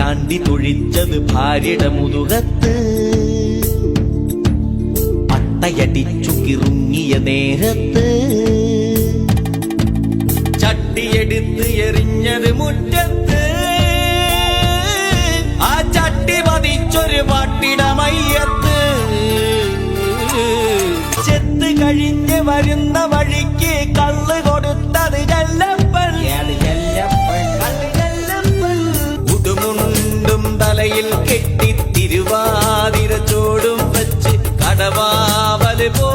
ചാണ്ടി തൊഴിച്ചത് ഭാര്യയുടെ മുതുകത്ത്. പട്ടയടിച്ചു കിറുങ്ങിയ നേരത്ത് ചട്ടിയെടുത്ത് എറിഞ്ഞത് മുറ്റത്ത്. ആ ചട്ടി പതിച്ചൊരു പട്ടിട മയ്യത്ത്. ചെത്ത് കഴിഞ്ഞ് വരുന്ന വഴിക്ക് കള്ള് കൊടുത്തത് ചെല്ലപ്പൻ. ഉടുമുണ്ടും തലയിൽ കെട്ടി തിരുവാതിര ചോടും വെച്ച് കടവാവല് പോ